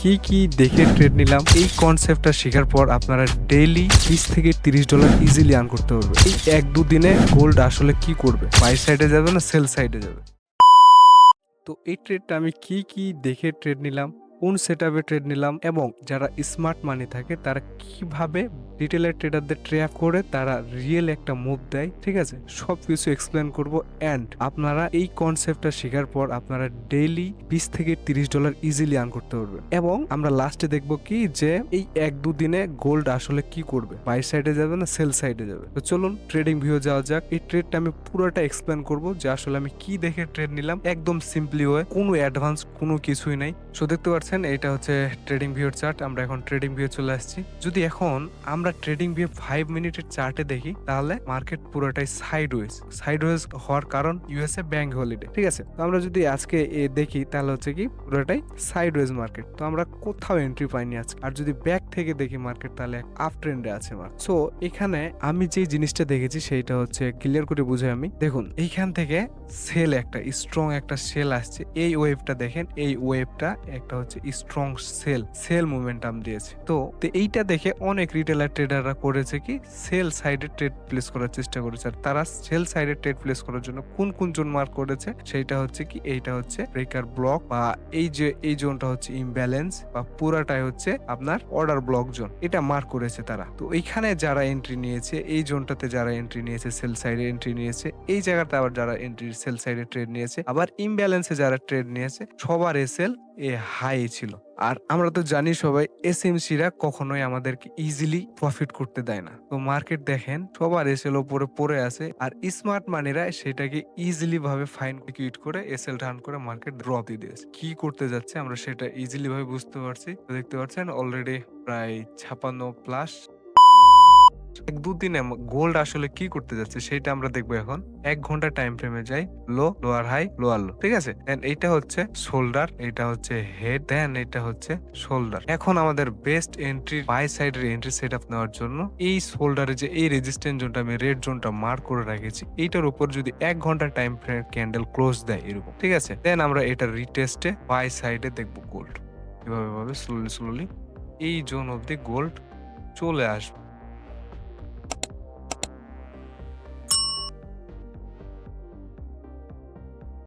কি দেখে ট্রেড নিলাম এই কনসেপ্টটা শেখার পর আপনারা ডেইলি $20 থেকে $30 ইজিলি আর্ন করতে পারবে। এই 1-2 দিনে গোল্ড আসলে কি করবে, বাই সাইডে যাবে না সেল সাইডে যাবে। তো এই ট্রেডটা আমি কি দেখে ট্রেড নিলাম, কোন সেটআপে ট্রেড নিলাম এবং যারা স্মার্ট মানি থাকে তারা কিভাবে রিটেলার ট্রেডারদের ট্র্যাপ করে তারা রিয়েল একটা মুভ দেয়, ঠিক আছে, সবকিছু এক্সপ্লেন করব। অ্যান্ড আপনারা এই কনসেপ্টটা শেখার পর আপনারা ডেইলি $20 থেকে $30 ইজিলি আর্ন করতে পারবেন। এবং আমরা লাস্টে দেখব কি যে এই 1-2 দিনে গোল্ড আসলে কি করবে, বাই সাইডে যাবে না সেল সাইডে যাবে। তো চলুন ট্রেডিং ভিউ যাওয়া যাক। এই ট্রেডটা আমি পুরোটা এক্সপ্লেন করব যে আসলে আমি কি দেখে ট্রেড নিলাম, একদম সিম্পলি ওয়ে, কোনো অ্যাডভান্স কোনো কিছুই নাই। সো দেখতে পাচ্ছেন এটা হচ্ছে ট্রেডিং ভিউর চার্ট। আমরা এখন ট্রেডিং ভিউ চলে আসছি। যদি এখন আমরা ট্রেডিং ভিউ 5 মিনিটের চার্টে দেখি তাহলে মার্কেট পুরোটাই সাইডওয়েজ হওয়ার কারণ ইউএসএ ব্যাংক হলিডে, ঠিক আছে। তো আমরা যদি আজকে দেখি তাহলে হচ্ছে কি পুরোটাই সাইডওয়েজ মার্কেট। তো আমরা কোথাও এন্ট্রি পাইনি আজকে। আর যদি ব্যাক থেকে দেখি মার্কেট তাহলে আপ ট্রেন্ডে আছে মার্কেট। সো এখানে আমি যে জিনিসটা দেখেছি সেইটা হচ্ছে ক্লিয়ার করে বুঝাই আমি। দেখুন এইখান থেকে সেল একটা স্ট্রং একটা সেল আসছে। এই ওয়েভটা দেখেন, এই ওয়েভটা একটা হচ্ছে স্ট্রং সেল মোমেন্টাম দিয়েছে। তো এইটা দেখে অনেক রিটেলার ট্রেডাররা করেছে কি সেল সাইডে ট্রেড প্লেস করার চেষ্টা করেছে। আর তারা সেল সাইডে ট্রেড প্লেস করার জন্য কোন জোন মার্ক করেছে সেইটা হচ্ছে কি এইটা হচ্ছে ব্রেকার ব্লক, বা এই জোনটা হচ্ছে ইমব্যালেন্স, বা পুরাটাই হচ্ছে আপনার অর্ডার ব্লক জোন, এটা মার্ক করেছে তারা। তো এইখানে যারা এন্ট্রি নিয়েছে, এই জোনটাতে যারা এন্ট্রি নিয়েছে সেল সাইডে এন্ট্রি নিয়েছে, এই জায়গাতে আবার যারা এন্ট্রি সেল সাইডে ট্রেড নিয়েছে, আবার ইমব্যালেন্সে যারা ট্রেড নিয়েছে, সবার এসএল হাই ছিল। আর আমরা তো জানি সবাই এসএমসিরা কখনোই আমাদেরকে ইজিলি প্রফিট করতে দেয় না। তো মার্কেট দেখেন সবার এসএল উপরে পড়ে আছে, আর স্মার্ট মানিরা সেটাকে ইজিলি ভাবে ফাইন কিউট করে এসএল টার্ন করে মার্কেট ড্রপ দিয়ে দিয়েছে। কি করতে যাচ্ছে আমরা সেটা ইজিলি ভাবে বুঝতে পারছি। তো দেখতে পাচ্ছেন অলরেডি প্রায় 56+। 1-2 দিনে গোল্ড আসলে কি করতে যাচ্ছে সেটা আমরা দেখবো এখন। 1 ঘন্টা টাইম ফ্রেমে যাই, low lower high lower low, ঠিক আছে। দেন এইটা হচ্ছে শোল্ডার, এটা হচ্ছে হেড, দেন এটা হচ্ছে শোল্ডার। এখন আমাদের বেস্ট এন্ট্রি বাই সাইডের এন্ট্রি সেট আপ নেওয়ার জন্য এই শোল্ডারে যে এই রেজিস্ট্যান্স জোনটা আমি রেড জোনটা মার্ক করে রেখেছি, এইটার উপর যদি 1 ঘন্টা টাইম ফ্রেম ক্যান্ডেল ক্লোজ দেয় এরকম, ঠিক আছে, দেন আমরা এটা রিটেস্টে বাই সাইডে দেখবো গোল্ড। এভাবে স্লোলি এই জোন অবধি গোল্ড চলে আসবে।